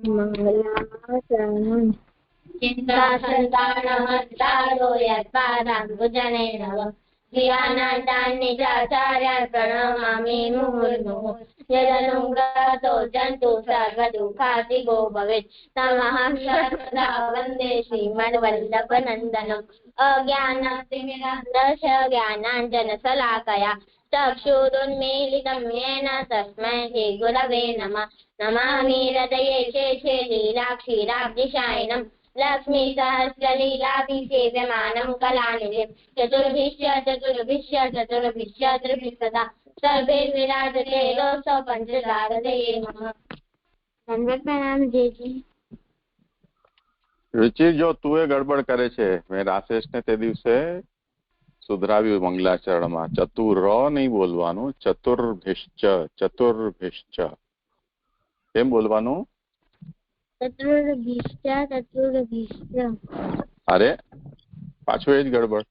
મંગલાચરણમ ચિંતાસંતાનહંતારો યત્પાદાંબુજનેનવ જ્ઞાનાચાર્યાન પ્ರಣમામિ મુહુર્મુહુઃ યદનુગ્રહતો જંતુ સર્વદુઃખાતિગો ભવેत् તમહં સર્વદા વંદે શ્રીમદ્વલ્લભનંદનમ અજ્ઞાનતિમિરન્ધસ્ય જ્ઞાનાંજનશલાકયા ચક્ષુરુન્મીલિतं येन तस्मै श्रीगुरवे नमः नमामि हृदये शेषे लीलाक्षीराब्धिशायिनं लक्ष्मीसहस्रलीलाभिसेव्यमानं कलानिधिं चतुर्भिश्च त्रिभिः सर्वे विराजते दोषो पंचदारदये नमः। ધનવત પ્રણામ જીજી। રુચિર, જો તું એ ગડબડ કરે છે, મેં રાશેષ ને તે દિવસે સુધરાવ્યું મંગલાચરણમાં, ચતુર નહીં બોલવાનું, ચતુર્ભિશ્ચ કેમ બોલવાનું? ચતુર્ભિશ્ચ। અરે પાછું એ જ ગડબડ,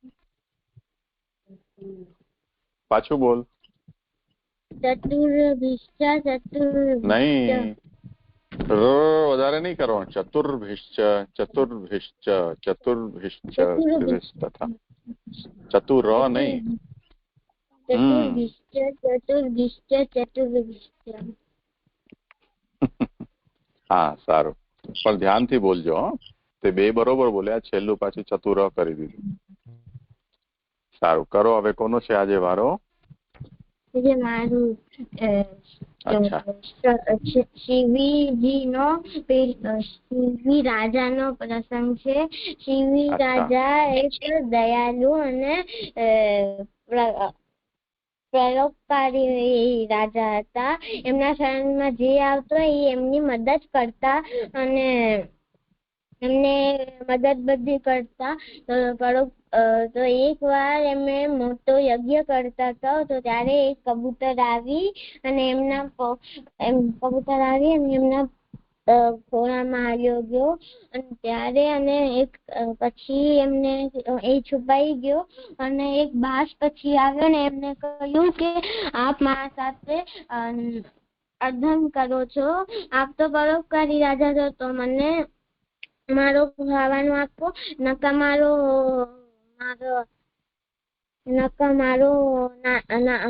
પાછું બોલ। ચતુર્ભિશ્ચ નહીં, વધારે નહીં કરવાનું, ચતુર્ભિશ્ચ તથા ચતુર નહીં। હા સારું, પણ ધ્યાનથી બોલજો હો, તે બે બરોબર બોલ્યા, છેલ્લું પાછું ચતુર કરી દીધું। સારું, કરો હવે, કોનો છે આજે વારો? મારું શિવી રાજાનો પ્રસંગ છે। શિવી રાજા એક દયાલુ અને પરોપકારી રાજા હતા। એમના શરણમાં જે આવતો એ એમની મદદ કરતા અને એમને મદદ બધી કરતા। તો એક વાર એમને મોટો યજ્ઞ કરતા હતા, તો ત્યારે એક કબૂતર આવી અને એમના ખોળામાં આવ્યો ગયો, અને ત્યારે અને એક પછી એમને એ છુપાઈ ગયો, અને એક બાસ પછી આવ્યો ને એમને કહ્યું કે આપ મારા સાથે અધર્મ કરો છો, આપ તો પરોપકારી રાજા છો, તો મને મારો ખાવાનું આપો, નકા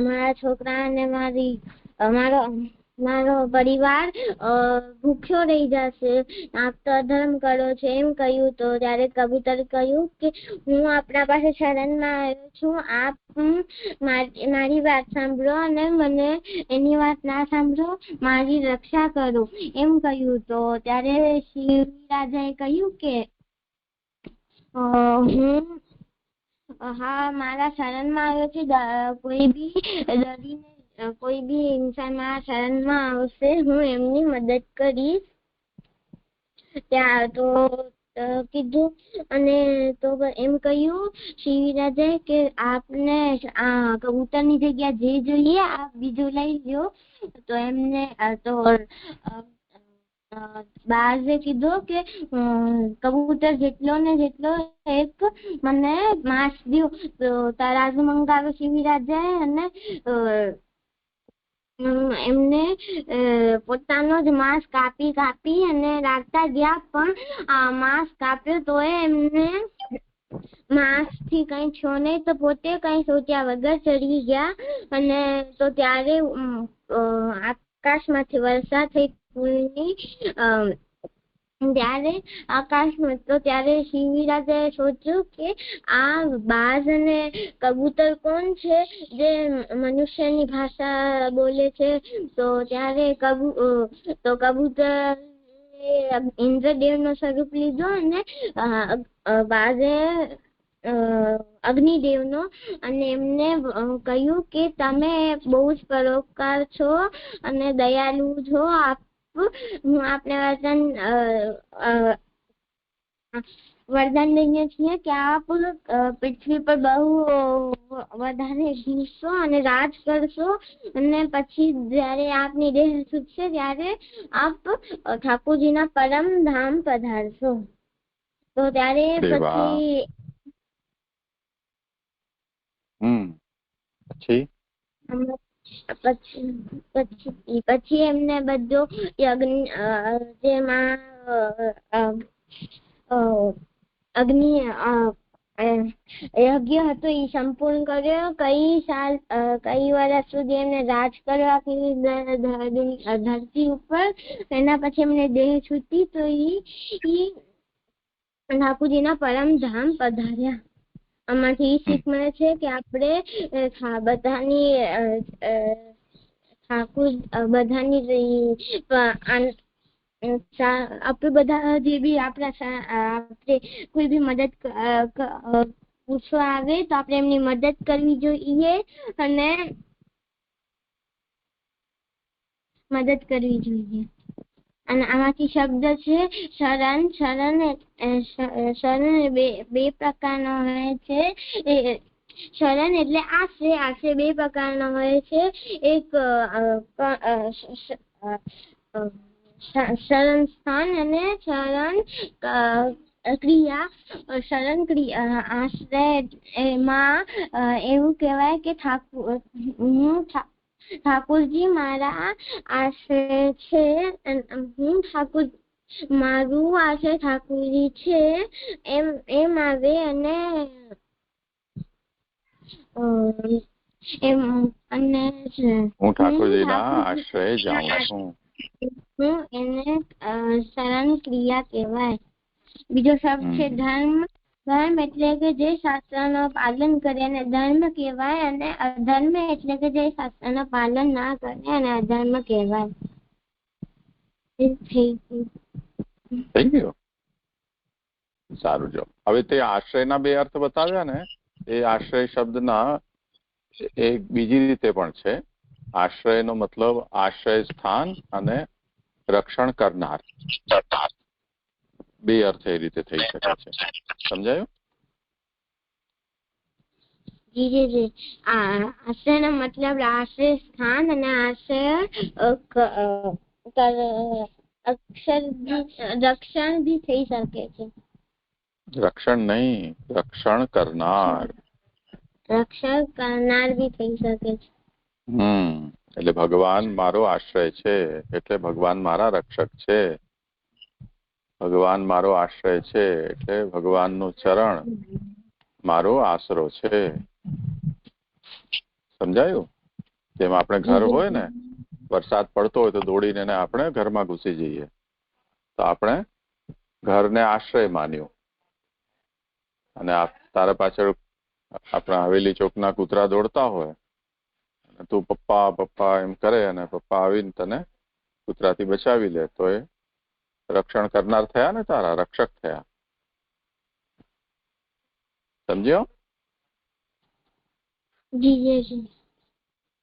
મારા છોકરા અને મારો પરિવાર ભૂખ્યો રહી જશે, આપ તો અધર્મ કરો છો, એમ કહ્યું। તો ત્યારે કબૂતર કહ્યું કે હું આપણા પાસે શરણમાં આવ્યો છું, આપ મારી વાત સાંભળો અને મને એની વાત ના સાંભળો, મારી રક્ષા કરો, એમ કહ્યું। તો ત્યારે શિવ રાજાએ કહ્યું કે હું મારા શરણમાં આવ્યો છે, કોઈ બી ઇન્સાન મારા શરણમાં આવશે, હું એમની મદદ કરીશ। ત્યાં તો કીધું, અને તો એમ કહ્યું શિવરાજાએ કે આપને આ કબૂતરની જગ્યા જે જોઈએ આપ બીજું લઈ લો। તો એમને બાજે કીધું કે કબૂતર જેટલો ને જેટલો એક મને માંસ દો। તો તરાજુ મંગાવ્યો શિવરાજાએ અને એમને પોતાનો જ માંસ કાપી અને રાખતા ગયા, પણ માંસ કાપ્યો તો એમને માંસ થી કઈ છો નહીં, તો પોતે કઈ સોચ્યા વગર ચડી ગયા, અને તો ત્યારે આકાશમાંથી વર્ષા થઈ ફૂલની, ત્યારે આકાશમાં તો ત્યારે શિવરાજાએ સોચ્યું કે આ બાજ અને કબૂતર કોણ છે જે મનુષ્યની ભાષા બોલે છે। તો ત્યારે કબૂતર ઇન્દ્રદેવનો સ્વરૂપ લીધો અને બાજે અગ્નિદેવનો, અને એમને કહ્યું કે તમે બહુ જ પરોપકાર છો અને દયાલુ છો, હું આપને વરદાન દઈએ છીએ કે આપ પૃથ્વી પર બહુ વધારે ઘૂસશો અને રાજ કરશો, અને પછી જયારે આપની દેહ છૂટશે ત્યારે આપ ઠાકોરજીના પરમ ધામ પધારશો। તો ત્યારે પછી પછી એમને બધું જેમાં અગ્નિ યજ્ઞ હતો એ સંપૂર્ણ કર્યો. કઈ વર્ષ સુધી એમને રાજ કરવા ધરતી ઉપર. એના પછી એમને દેહ છૂટી તો ઈ ઠાકોરજીના પરમધામ પધાર્યા. આમાંથી શીખ મળે છે કે આપણે બધાની આપણે બધા જે બી આપણે કોઈ બી મદદ પૂછવા આવે તો આપણે એમની મદદ કરવી જોઈએ અને આમાંથી શબ્દ છે શરણ. શરણ બે પ્રકારનો હોય છે. શરણ એટલે આશ્રય બે પ્રકારનો હોય છે. એક શરણ સ્થાન અને શરણ ક્રિયા. શરણ ક્રિયા આશ્રય એમાં એવું કહેવાય કે ઠાકોરજી મારા આશ્રય છે. મારું આશ્રય ઠાકોરજી છે એમ આવે અને હું ઠાકોરજીના આશ્રય જાઉં છું. એને શરણ ક્રિયા કહેવાય. બીજો શબ્દ છે ધર્મ. ધર્મ એટલે કે જે શાસ્ત્રનો પાલન કરે અને ધર્મ કહેવાય, અને અધર્મ એટલે કે જે શાસ્ત્રનો પાલન ના કરે અને અધર્મ કહેવાય. થઈ ગયો. સારું. જો હવે તે આશ્રયના બે અર્થ બતાવ્યા ને, એ આશ્રય શબ્દના એક બીજી રીતે પણ છે. આશ્રયનો મતલબ આશ્રય સ્થાન અને રક્ષણ કરનાર. બે અર્થ એ રીતે થઈ શકે છે. સમજાયું? જી. આશ્રયનો મતલબ આશ્રય સ્થાન અને આશ્રય રક્ષણ બી થઈ શકે છે. રક્ષણ નહીં, રક્ષણ કરનાર. રક્ષણ કરનાર બી થઈ શકે છે. એટલે ભગવાન મારો આશ્રય છે એટલે ભગવાન મારા રક્ષક છે. ભગવાન મારો આશ્રય છે એટલે ભગવાનનું ચરણ મારો આશરો છે. સમજાયું? જેમ આપણે ઘર હોય ને, વરસાદ પડતો હોય તો દોડીને આપણે ઘરમાં ઘૂસી જઈએ, તો આપણે ઘરને આશ્રય માન્યું. અને તારા પાછળ આપણા હવેલી ચોકના કૂતરા દોડતા હોય, તું પપ્પા પપ્પા એમ કરે અને પપ્પા આવીને તને કૂતરાથી બચાવી લે, તો એ રક્ષણ કરનાર થયા ને, તારા રક્ષક થયા. સમજ્યો?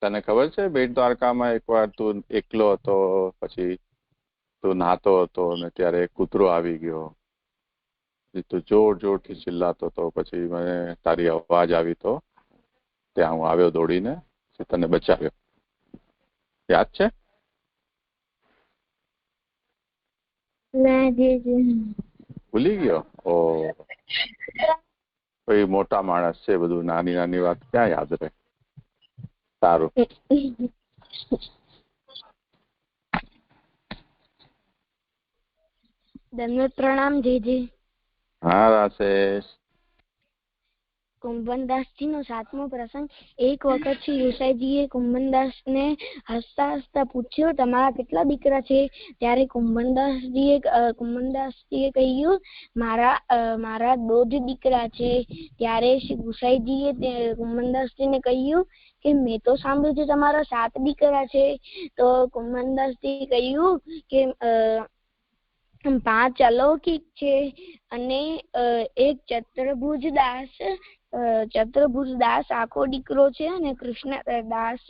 તને ખબર છે બેટ દ્વારકામાં એકવાર તું એકલો હતો, પછી તું નહાતો હતો ને ત્યારે કૂતરો આવી ગયો, તું જોરથી ચિલ્લાતો હતો, પછી મને તારી અવાજ આવી તો ત્યાં હું આવ્યો દોડીને, તને બચાવ્યો. યાદ છે? ભૂલી ગયો? ઓ, કોઈ મોટા માણસ છે, બધું નાની નાની વાત ક્યાં યાદ રહે. સારું. પ્રણામ જીજી. હા રાશેષ. કુંભનદાસજી નો 7મો પ્રસંગ. એક વખત શ્રી ગુસાઈજીએ કુંભનદાસ ને હસતા હસતા પૂછ્યું, તમારા કેટલા દીકરા છે? ત્યારે કુંભનદાસજીએ કહ્યું, મારા 2 જ દીકરા છે. ત્યારે શ્રી ગુસાઈજીએ કુંભનદાસજીને કહ્યું કે મેં તો સાંભળ્યું છે તમારા 7 દીકરા છે. તો કુંભનદાસજીએ કહ્યું કે 5 અલૌકિક છે અને એક ચતુર્ભુજ દાસ આખો દીકરો છે અને કૃષ્ણદાસ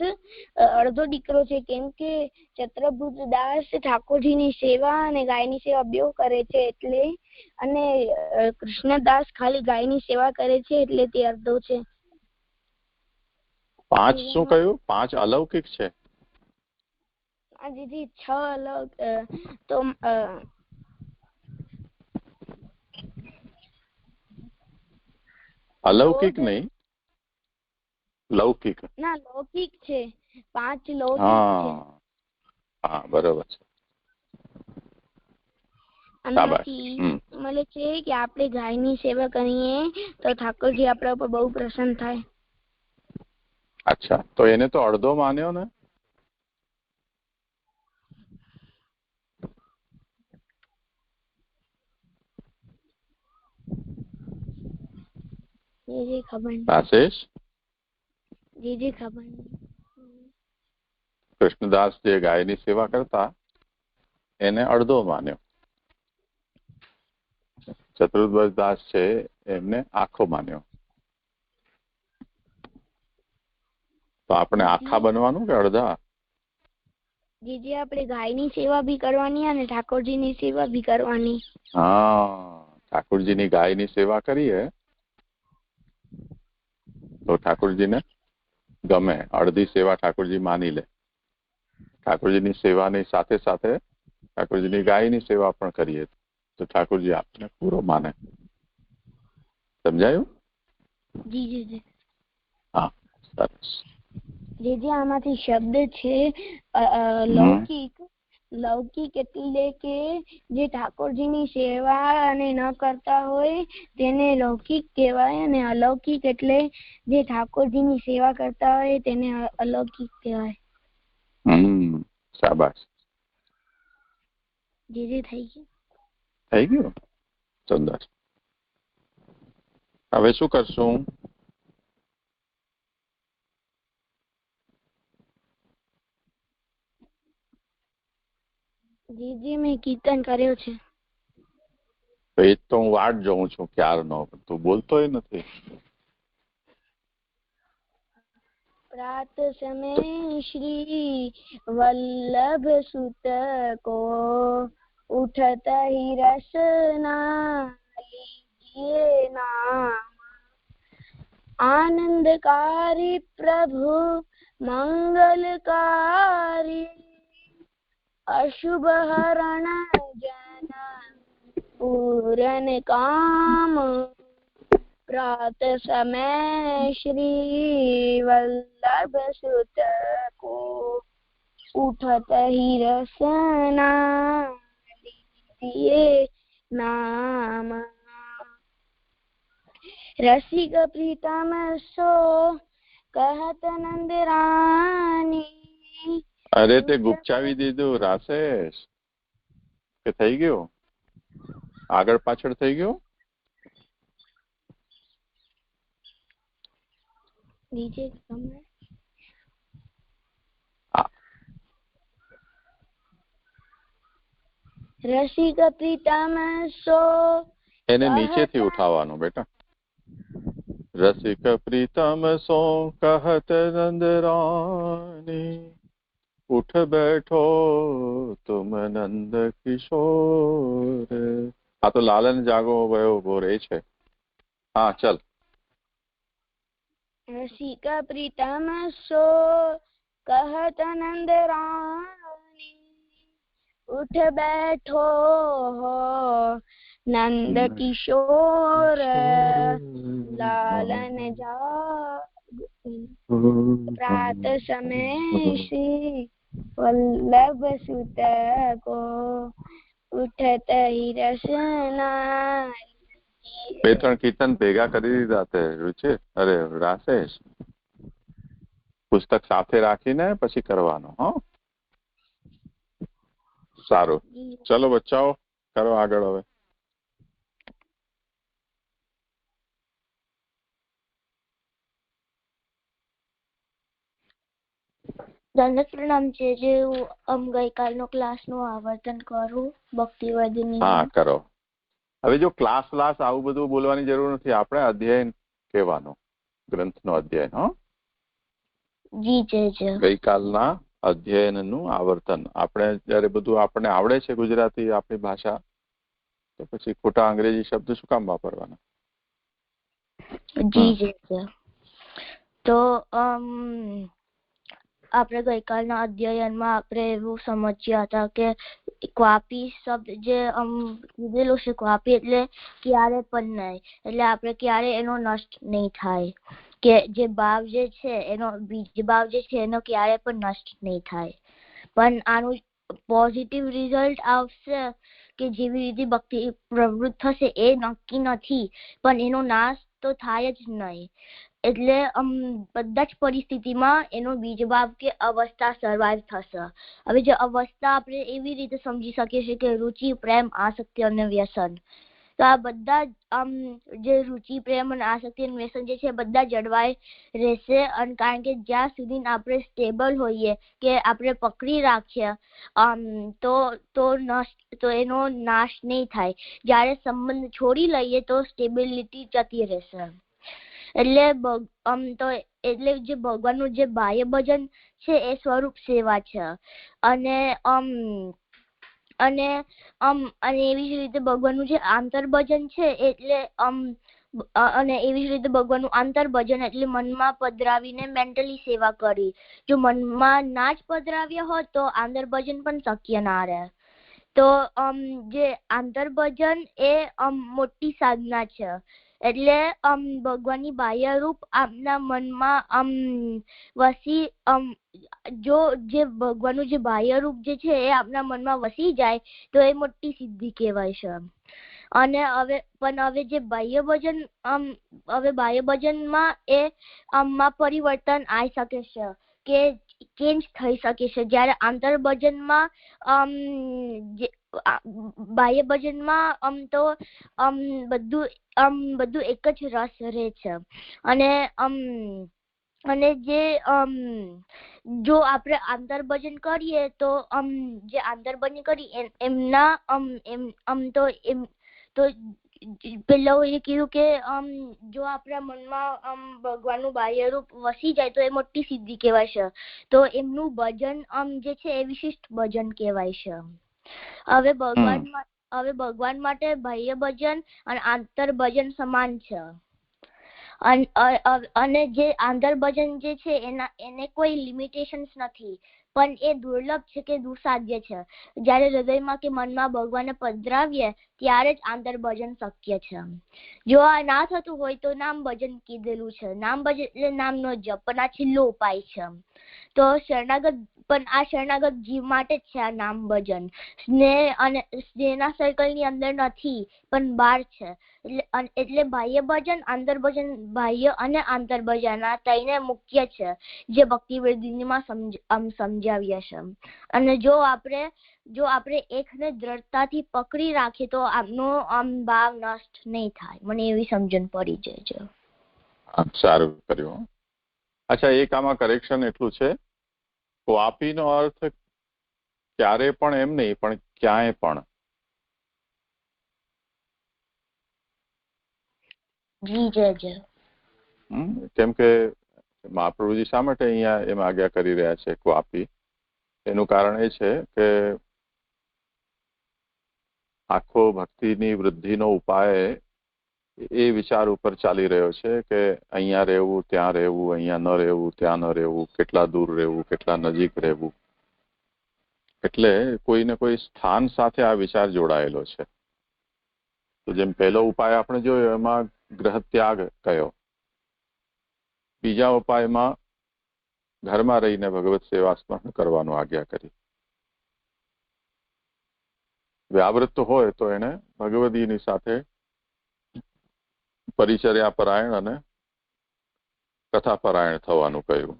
અડધો દીકરો છે. કેમ કે ચતુર્ભુજ દાસ ઠાકોરજીની સેવા અને ગાયની સેવા બેઉ કરે છે એટલે, અને કૃષ્ણદાસ ખાલી ગાયની સેવા કરે છે એટલે તે અડધો છે. 5 શું કહ્યું? 5 અલૌકિક છે? દીદી 6 તો અલૌકિક નહીં, લૌકિક. ના લૌકિક છે. 5 લૌકિક છે હા હા બરોબર છે. આનાથી મળે છે કે આપણે ગાયની સેવા કરીએ તો ઠાકોરજી આપણા ઉપર બહુ પ્રસન્ન થાય. અચ્છા, તો એને તો અડધો માન્યો ને. જી ખબર નહીં. આશીષ, જી ખબર નહીં. કૃષ્ણદાસ જે ગાયની સેવા કરતા એને અડધો માન્યો. ચતુર્દાસ છે એમને આખો માન્યો. તો આપણે આખા બનવાનું કે અડધા? જીજી આપણે ગાયની સેવા બી કરવાની અને ઠાકોરજીની સેવા બી કરવાની. હા, ઠાકોરજીની ગાયની સેવા કરીએ તો ઠાકોરજીને ગમે. અડધી સેવા ઠાકોરજી માની લે. ઠાકોરજીની સેવાની સાથે સાથે ઠાકોરજીની ગાયની સેવા પણ કરીએ તો ઠાકોરજી આપને પૂરો માને. સમજાયું? જી જી. હા, સરસ. જે આમાંથી શબ્દ છે લૌકિક. લૌકિક એટલે કે જે ઠાકોરજીની સેવા અને ન કરતા હોય તેને લૌકિક કહેવાય, અને અલૌકિક એટલે જે ઠાકોરજીની સેવા કરતા હોય તેને અલૌકિક કહેવાય. શાબાશ. જી થઈ ગયું. થઈ ગયું. સુંદર. હવે શું કરશું? જી મેં કીર્તન કર્યો છે. એ તો હું વાટ જોઉં છું ક્યારનો, તું બોલતોય નથી. प्रात समय श्री वल्लभ सुत को उठता ही रसना लीजिए नाम, आनंदकारी प्रभु मंगलकारी अशुभ हरण जन पूरन काम। प्रात समय श्री वल्लभ सुत को उठत ही रसना लीजिए नाम, रसिक प्रीतम सो कहत नंद रानी। અરે તે ગુપચાવી દીધું રાસેશ કે થઈ ગયું? આગળ પાછળ થઈ ગયું? નીચે રસિક પ્રીતમ સો, એને નીચેથી ઉઠાવવાનું બેટા. રસિક પ્રીતમ સો કહત નંદરાની, ઉઠ બેઠો તુમ નંદ કિશોર. આ તો લાલન જાગો વયો ભોર એ છે. હા ચલ. રસિક પ્રીતમ સો કહત નંદ રાની, ઉઠ બેઠો હો નંદ કિશોર લાલન જાગ। प्रात समय श्री वल्लभ सुत को उठत ही रसना। બે ત્રણ કીર્તન ભેગા કરી દીધા તે રૂચિ. અરે રાસેશ, પુસ્તક સાથે રાખીને પછી કરવાનું. હા સારું, ચલો બચ્ચાઓ કરો આગળ. હવે દંડક પ્રણામ છે. જે ગઈકાલનો ક્લાસનું આવર્તન કરું ભક્તિવાદીની. હા કરો. હવે જો ક્લાસ આવું બધું બોલવાની જરૂર નથી. આપણે અધ્યયન કહેવાનું, ગ્રંથનો અધ્યયન. હા જી જી. ગઈકાલના અધ્યયનનું આવર્તન. આપણે જયારે બધું આપણને આવડે છે ગુજરાતી આપણી ભાષા, તો પછી ખોટા અંગ્રેજી શબ્દ શું કામ વાપરવાના? જી જી. તો આપણે ગઈકાલના અધ્યયનમાં આપણે એવું સમજ્યા હતા કે ક્વાપી શબ્દ જે કીધેલું છે, ક્વાપી એટલે ક્યારે પણ નહીં, એટલે આપણે ક્યારે એનો નષ્ટ નહીં થાય. કે જે ભાવ જે છે એનો બીજ ભાવ જે છે એનો ક્યારે પણ નષ્ટ નહીં થાય. પણ આનું પોઝિટિવ રિઝલ્ટ આવશે કે જેવી રીતે ભક્તિ પ્રવૃત્ત થશે એ નક્કી નથી, પણ એનો નાશ તો થાય જ નહીં. એટલે બધા જ પરિસ્થિતિમાં એનો બીજભાવ કે અવસ્થા સર્વાઈવ થશે. હવે જે અવસ્થા આપણે એવી રીતે સમજી શકીએ છીએ કે રુચિ, પ્રેમ, આસક્તિ અને વ્યસન. તો આ બધા જે રુચિ, પ્રેમ અને આસક્તિ અને વ્યસન જે છે બધા જળવાઈ રહેશે. અને કારણ કે જ્યાં સુધી આપણે સ્ટેબલ હોઈએ કે આપણે પકડી રાખીએ તો એનો નાશ નહીં થાય. જ્યારે સંબંધ છોડી લઈએ તો સ્ટેબિલિટી જતી રહેશે. એટલે જે ભગવાનનું જે બાહ્ય ભજન છે એ સ્વરૂપ સેવા છે. અને એવી જ રીતે ભગવાનનું જે આંતર ભજન છે એટલે અને એવી જ રીતે ભગવાનનું આંતર ભજન એટલે મનમાં પધરાવીને મેન્ટલી સેવા કરી. જો મનમાં ના જ પધરાવ્યા હોત તો આંતર ભજન પણ શક્ય ના રહે. તો જે આંતર ભજન એ મોટી સાધના છે. એટલે ભગવાનની બાહ્ય રૂપ આપના મનમાં વસી જો જે ભગવાનનું જે બાહ્ય રૂપ જે છે એ આપના મનમાં વસી જાય તો એ મોટી સિદ્ધિ કહેવાય છે. અને હવે જે બાહ્ય ભજનમાં એ પરિવર્તન આવી શકે છે કે ચેન્જ થઈ શકે છે. જ્યારે આંતર ભજનમાં બાહ્ય ભજનમાં તો બધું એક જ રસ રહે છે. અને જે જો આપણે આંતર ભજન કરીએ તો જે આંતર ભજન કરી તો પેલા એ કીધું કે જો આપણા મનમાં ભગવાનનું બાહ્ય રૂપ વસી જાય તો એ મોટી સિદ્ધિ કહેવાય છે. તો એમનું ભજન જે છે એ વિશિષ્ટ ભજન કહેવાય છે. હવે ભગવાન માટે બાહ્ય ભજન અને આંતર ભજન સમાન છે. અને જે આંતર ભજન જે છે એને કોઈ લિમિટેશન્સ નથી, પણ એ દુર્લભ છે કે દુસાધ્ય છે. જ્યારે હૃદયમાં કે મનમાં ભગવાનને પધરાવીએ ત્યારે જ આંતર ભજન શક્ય છે. જો આ ના થતું હોય તો નામ ભજન કીધેલું છે. નામ ભજન એટલે નામનો જપ, પણ આ છેલ્લો ઉપાય છે. તો શરણાગત જીવ માટે જ છે આ નામ ભજન. સ્નેહના સર્કલની અંદર નથી પણ બહાર છે. એટલે બાહ્ય ભજન, આંતર ભજન, બાહ્ય અને આંતર ભજન આ ત્રણે મુખ્ય છે જે ભક્તિ વેદિનીમાં સમજાવ્યા છે. અને જો આપણે એકને દ્રઢતાથી પકડી રાખીએ તો આપનો ભાવ નષ્ટ નહીં થાય. મને એવી સમજણ પડી જાય છે. સારું કર્યું. અચ્છા, એક આમાં કરેક્શન એટલું છે, ક્વાપીનો અર્થ ક્યારે પણ એમ નહીં, પણ ક્યાંય પણ. જી જય જય. કેમ કે મહાપ્રભુજી શા માટે અહીંયા એમ આજ્ઞા કરી રહ્યા છે ક્વાપી? એનું કારણ એ છે કે આખો ભક્તિની વૃદ્ધિનો ઉપાય એ વિચાર ઉપર ચાલી રહ્યો છે કે અહીંયા રહેવું, ત્યાં રહેવું, અહીંયા ન રહેવું, ત્યાં ન રહેવું, કેટલા દૂર રહેવું, કેટલા નજીક રહેવું. એટલે કોઈને કોઈ સ્થાન સાથે આ વિચાર જોડાયેલો છે. તો જેમ પહેલો ઉપાય આપણે જોયો એમાં ગ્રહ ત્યાગ કયો, બીજા ઉપાયમાં ઘરમાં રહીને ભગવત સેવા સ્મરણ કરવાનું આજ્ઞા કરી. વ્યાવૃત્ત હોય તો એને ભગવદીની સાથે પરિચર્યા પરાયણ અને કથા પરાયણ થવાનું કહ્યું.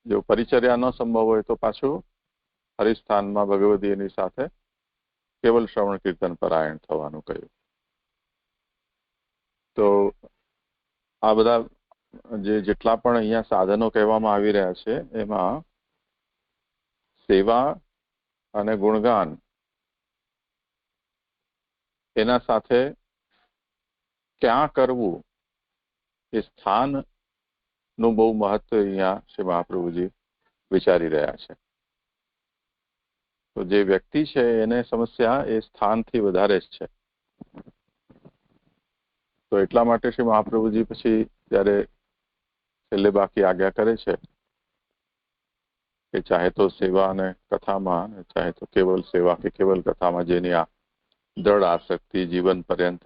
જો પરિચર્યા ન સંભવ હોય તો પાછું હરિસ્થાનમાં ભગવદીની સાથે કેવલ શ્રવણ કીર્તન પરાયણ થવાનું કહ્યું. તો આ બધા જેટલા પણ અહીંયા સાધનો કહેવામાં આવી રહ્યા છે એમાં સેવા અને ગુણગાન એના સાથે ક્યાં કરવું એ સ્થાનનું બહુ મહત્વ અહીંયા શ્રી મહાપ્રભુજી વિચારી રહ્યા છે. તો જે વ્યક્તિ છે એને સમસ્યા એ સ્થાનથી વધારે જ છે. તો એટલા માટે શ્રી મહાપ્રભુજી પછી જ્યારે છેલ્લે બાકી આજ્ઞા કરે છે કે ચાહે તો સેવા અને કથામાં, ચાહે તો કેવલ સેવા કે કેવલ કથામાં જેની આ દ્રઢ આસક્તિ જીવન પર્યંત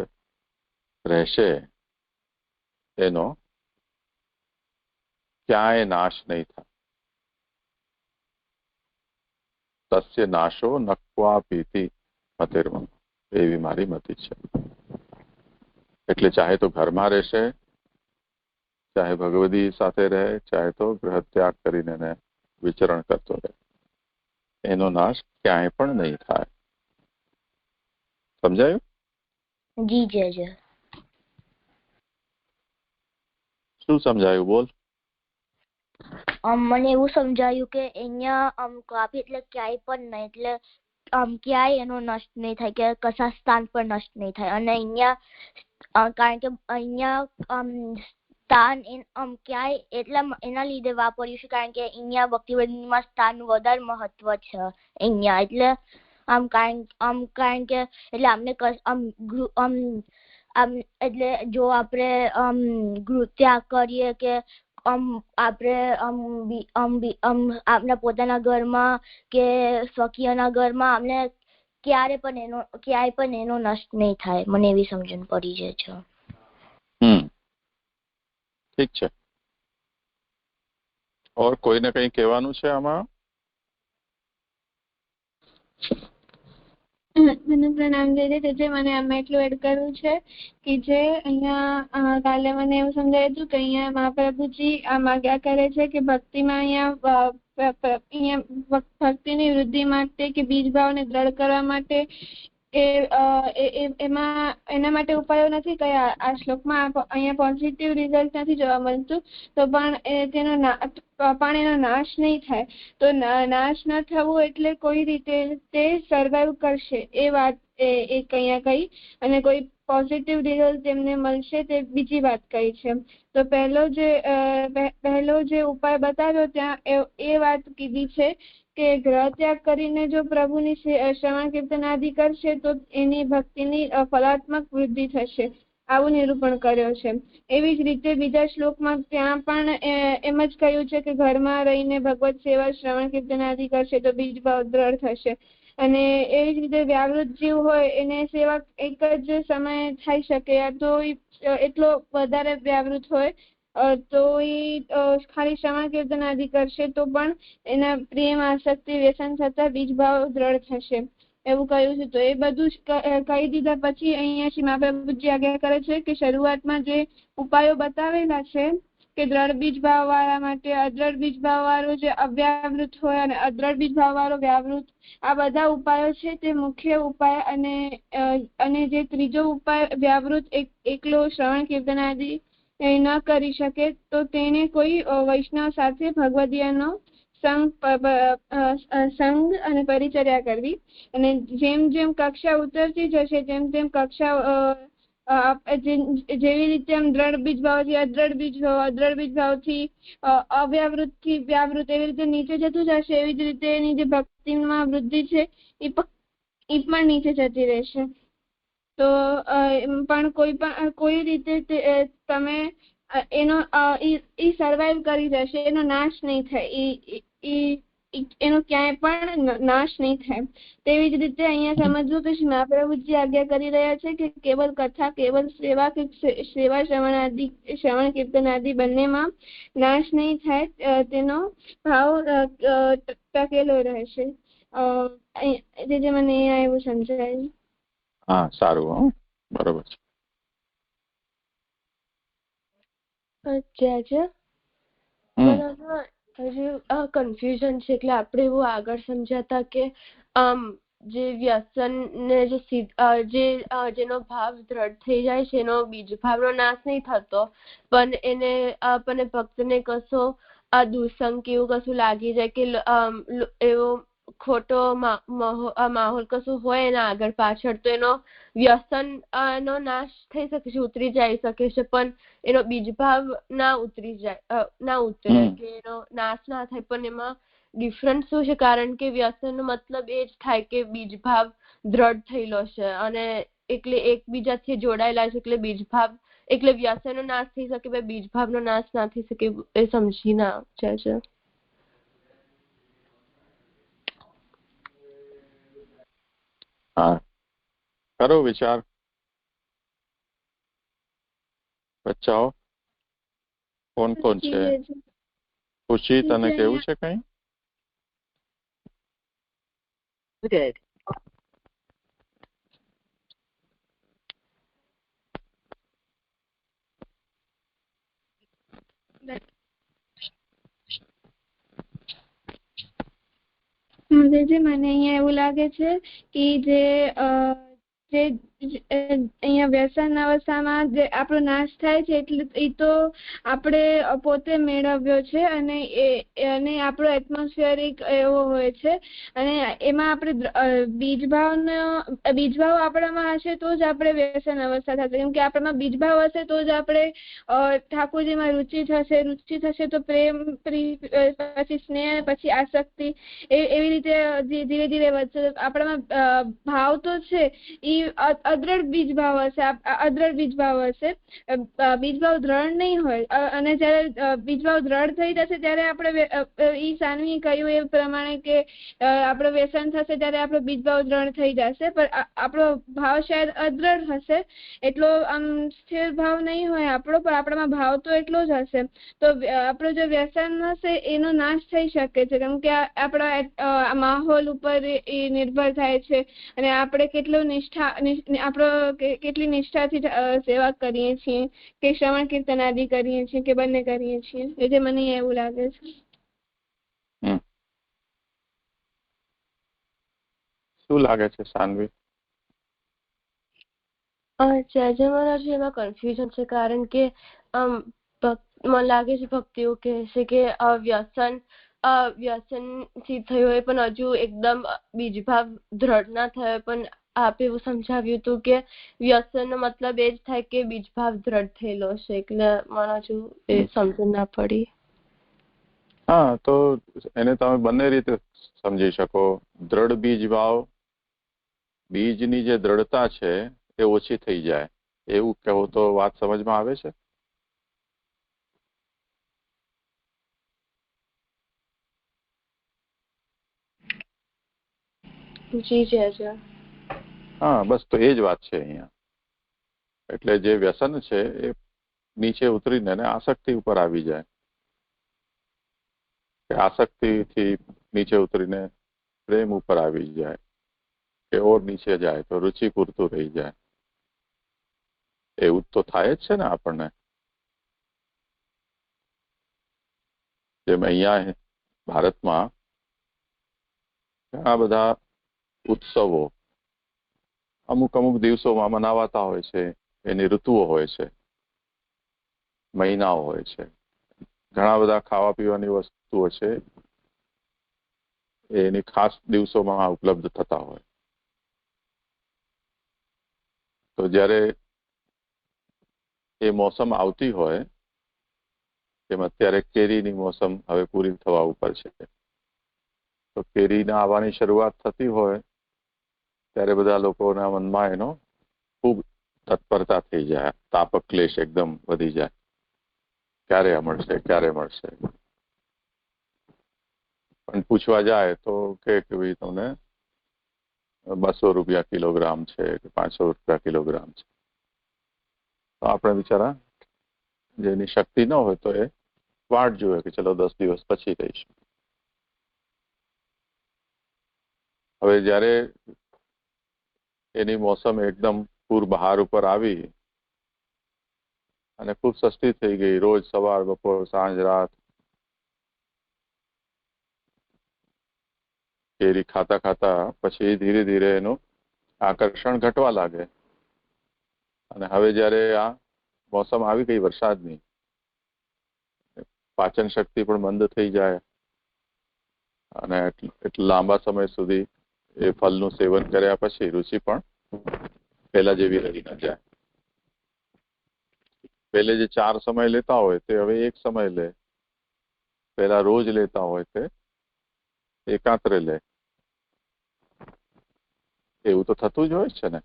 રહેશે એનો ક્યાંય નાશ નહીં થાય. તસ્ય નાશો નક્વા પીતિ મતિર્મમ, એવી મારી મતિ છે. એટલે ચાહે તો ઘરમાં રહેશે, ચાહે ભગવદી સાથે રહે, ચાહે તો ગ્રહ ત્યાગ કરીને એને વિચરણ કરતો રહે, એનો નાશ ક્યાંય પણ નહીં થાય. સમજાયું? જી જય. શું સમજાયું? બોલ. મને એવું સમજાયું કે અહીંયા કાપી એટલે ક્યાંય પણ નહીં, એટલે ક્યાંય એનો નષ્ટ નહીં થાય, કે કશા સ્થાન પર નષ્ટ નહીં થાય. અને અહીંયા કારણ કે અહીંયા સ્થાન ક્યાંય એટલા એના લીધે વાપર્યું છે કારણ કે અહીંયા ભક્તિવેદાંતમાં સ્થાન વધારે મહત્વ છે અહીંયા. એટલે કારણ કે એટલે અમને એટલે જો આપણે ગૃહ ત્યાગ કરીએ કે આપણે આપણા પોતાના ઘરમાં કે સ્વકીયના ઘરમાં અમને ક્યાંય પણ એનો નષ્ટ નહીં થાય. મને એવી સમજણ પડી જાય છે. ઠીક છે. ઓર કોઈને કંઈ કહેવાનું છે આમાં? મને પ્રણામ દીદી. જે મને આમાં એટલું એડ કરવું છે કે જે અહીંયા કાલે મને એવું સમજાયું હતું કે અહીંયા મહાપ્રભુજી આજ્ઞા કરે છે કે ભક્તિમાં અહીંયા ભક્તિની વૃદ્ધિ માટે કે બીજ ભાવને દ્રઢ કરવા માટે એના માટે ઉપાયો નથી કયા. આ શ્લોકમાં અહીંયા પોઝિટિવ રિઝલ્ટ નથી જોવા મળતું, તો પણ એનો નાશ નહીં થાય. તો નાશ ન થવું એટલે કોઈ રીતે તે સર્વાઈવ કરશે એ વાત એક અહીંયા કહી, અને કોઈ પોઝિટિવ રિઝલ્ટ તેમને મળશે તે બીજી વાત કહી છે. તો પહેલો જે ઉપાય બતાવ્યો ત્યાં એ વાત કીધી છે કે ગ્રહ ત્યાગ કરીને જો પ્રભુની શ્રવણ કીર્તન આદિ કરશે તો એની ભક્તિની ફલાત્મક વૃદ્ધિ થશે, આવું નિરૂપણ કર્યો છે. એવી જ રીતે બીજા શ્લોકમાં ત્યાં પણ એમ જ કહ્યું છે કે ઘરમાં રહીને ભગવત સેવા શ્રવણ કીર્તન આદિ કરશે તો બીજ ભાવ દ્રઢ થશે. અને એવી જ રીતે વ્યાવૃત જીવ હોય એને સેવા એક જ સમયે થઈ શકે, તો એટલો વધારે વ્યાવૃત હોય તો એ ખાલી શ્રવણ કીર્તન આદિ કરશે તો પણ એના પ્રેમ આસક્તિ વ્યસન થતા બીજ ભાવ દ્રઢ થશે, એવું કહ્યું છે. તો એ બધું કહી દીધા પછી અહીંયા શ્રી મહાપ્રભુજી આજ્ઞા કરે છે કે શરૂઆતમાં જે ઉપાયો બતાવેલા છે કે દ્રઢ બીજ ભાવ વાળા માટે અદ્રઢ બીજ ભાવ વાળો જે અવ્યાવૃત હોય અને અદ્રઢ બીજ ભાવ વાળો વ્યાવૃત, આ બધા ઉપાયો છે તે મુખ્ય ઉપાય. અને જે ત્રીજો ઉપાય વ્યાવૃત એકલો શ્રવણ કીર્તન આદિ ન કરી શકે તો તેને કોઈ વૈષ્ણવ સાથે ભગવદીયનો સંગ અને પરિચર્યા કરવી. અને જેમ જેમ કક્ષા ઉતરતી જશે તેમ તેમ કક્ષા જેવી રીતે આમ દ્રઢ બીજ ભાવથી અદ્રઢ બીજ ભાવ, અદ્રઢ બીજ ભાવથી અવ્યાવૃત થી વ્યાવૃત એવી રીતે નીચે જતું જશે. એવી જ રીતે એની જે ભક્તિમાં વૃદ્ધિ છે એ પણ નીચે જતી રહેશે. તો પણ કોઈ રીતે તમે એનો સર્વાઈવ કરી જશે, એનો નાશ નહીં થાય, એનો ક્યાંય પણ નાશ નહીં થાય. તેવી જ રીતે અહીંયા સમજવું કે શ્રી મહાપ્રભુજી આજ્ઞા કરી રહ્યા છે કે કેવલ કથા, કેવલ સેવા કે સેવા શ્રવણ કીર્તન આદિ બંનેમાં નાશ નહીં થાય, તેનો ભાવ ટકેલો રહેશે. જે મને અહીંયા એવું સમજાયું. હા, સારું. બરોબર છે. અચ્છા. હજુ કન્ફ્યુઝન છે, એટલે આપણે એવું આગળ સમજાતા કે જે વ્યસન ને જેનો ભાવ દ્રઢ થઈ જાય છે એનો બીજ ભાવનો નાશ નહીં થતો, પણ એને આપણને ભક્તને કશો દુસંગ કેવું કશું લાગી જાય કે એવો ખોટો માહોલ કશું હોય એના આગળ પાછળ, તો એનો વ્યસન નો નાશ થઈ શકે છે, ઉતરી જઈ શકે છે, પણ એનો બીજ ભાવ ના ઉતરે કે એનો નાશ ના થાય. પણ એમાં ડિફરન્સ શું છે? કારણ કે વ્યસન નો મતલબ એ જ થાય કે બીજ ભાવ દ્રઢ થયેલો છે અને એટલે એકબીજાથી જોડાયેલા છે, એટલે બીજ ભાવ એટલે વ્યસન નો નાશ થઈ શકે, બીજ ભાવ નો નાશ ના થઈ શકે. એ સમજી ના છે. હા, કરો વિચાર બચ્ચાઓ. કોણ કોણ છે? ખુશી, તને કેવું છે કઈ? Good. મને અહીંયા એવું લાગે છે કે જે અહીંયા વ્યસન અવસ્થામાં જે આપણો નાશ થાય છે એટલે એ તો આપણે પોતે મેળવ્યો છે અને અને આપણો એટમોસ્ફિયરિક એવો હોય છે અને એમાં આપણે બીજભાવ આપણામાં હશે તો જ આપણે વ્યસન અવસ્થા થશે. કેમ કે આપણામાં બીજભાવ હશે તો જ આપણે ઠાકોરજીમાં રુચિ થશે તો પ્રેમ, પછી સ્નેહ, પછી આસક્તિ એવી રીતે ધીરે ધીરે વધશે. આપણામાં ભાવ તો છે એ અદ્રઢ બીજભાવ હશે, બીજભાવ દ્રઢ નહીં હોય અને જયારે બીજભાવ દ્રઢ થઈ જશે ત્યારે આપણે ઈ સાનવી કહ્યું એ પ્રમાણે કે આપણો વ્યસન થશે ત્યારે આપણો બીજભાવ દ્રઢ થઈ જશે, પણ આપણો ભાવ શાયદ અદ્રઢ હશે, એટલો આમ સ્થિર ભાવ નહીં હોય આપણો, પણ આપણામાં ભાવ તો એટલો જ હશે. તો આપણો જે વ્યસન હશે એનો નાશ થઈ શકે છે કેમ કે આપણા માહોલ ઉપર એ નિર્ભર થાય છે અને આપણે કેટલી નિષ્ઠાથી સેવા કરીએ છીએ કે શ્રવણ કીર્તન આદિ કરીએ છીએ કે બંને કરીએ છીએ. એટલે મને એવું લાગે છે. શું લાગે છે સાનવી? જય મહારાજ, એમાં કન્ફ્યુઝન છે કારણ કે મને લાગે છે ભક્તિઓ કહે છે કે વ્યસનથી થયું હોય પણ હજુ એકદમ બીજભાવ દ્રઢ ના થયો, પણ આપે એવું સમજાવ્યું હતું કે વ્યસનનો મતલબ એ જ થાય કે બીજભાવ દ્રઢ થયેલો છે, એટલે મને હજુ એ સમજ ના પડી. હા, તો એને તમે બંને રીતે સમજી શકો. દ્રઢ બીજભાવ, બીજની જે દ્રઢતા છે એ ઓછી થઈ જાય એવું કહો તો વાત સમજમાં આવે છે? જી જય. હા, બસ તો એ જ વાત છે અહીંયા. એટલે જે વ્યસન છે એ નીચે ઉતરીને આસક્તિ ઉપર આવી જાય, આસક્તિથી નીચે ઉતરીને પ્રેમ ઉપર આવી જાય કે ઓર નીચે જાય તો રુચિ પૂરતું રહી જાય. એવું તો થાય જ છે ને આપણને. જેમ અહીંયા ભારતમાં ઘણા બધા ઉત્સવો અમુક દિવસોમાં મનાવાતા હોય છે, એની ઋતુઓ હોય છે, મહિનાઓ હોય છે, ઘણા બધા ખાવા પીવાની વસ્તુઓ છે એની ખાસ દિવસોમાં ઉપલબ્ધ થતા હોય. તો જ્યારે એ મોસમ આવતી હોય, જેમ અત્યારે કેરીની મોસમ હવે પૂરી થવા ઉપર છે, તો કેરીના આવવાની શરૂઆત થતી હોય ત્યારે બધા લોકોના મનમાં એનો ખૂબ તત્પરતા થઈ જાય, તાપક ક્લેશ એકદમ વધી જાય. ક્યારે મળશે, ક્યારે મળશે? પણ પૂછવા જાય તો કે ભાઈ તમને 200 રૂપિયા કિલોગ્રામ છે કે 500 રૂપિયા કિલોગ્રામ છે. તો આપણે બિચારા જેની શક્તિ ન હોય તો એ વાટ જોવે કે ચલો 10 દિવસ પછી લઈશું. હવે જ્યારે એની મોસમ એકદમ પૂર બહાર ઉપર આવી અને ખૂબ સસ્તી થઈ ગઈ, રોજ સવાર બપોર સાંજ રાત કેરી ખાતા ખાતા પછી ધીરે ધીરે એનું આકર્ષણ ઘટવા લાગે અને હવે જ્યારે આ મોસમ આવી ગઈ વરસાદની, પાચન શક્તિ પણ મંદ થઈ જાય અને એટલા લાંબા સમય સુધી એ ફળનું સેવન કર્યા પછી રુચિ પણ પહેલા જેવી રહી ન જાય. પહેલે જે 4 સમય લેતા હોય તે હવે 1 સમય લે, પહેલા રોજ લેતા હોય તે એકાંતરે લે. એવું તો થતું જ હોય છે ને.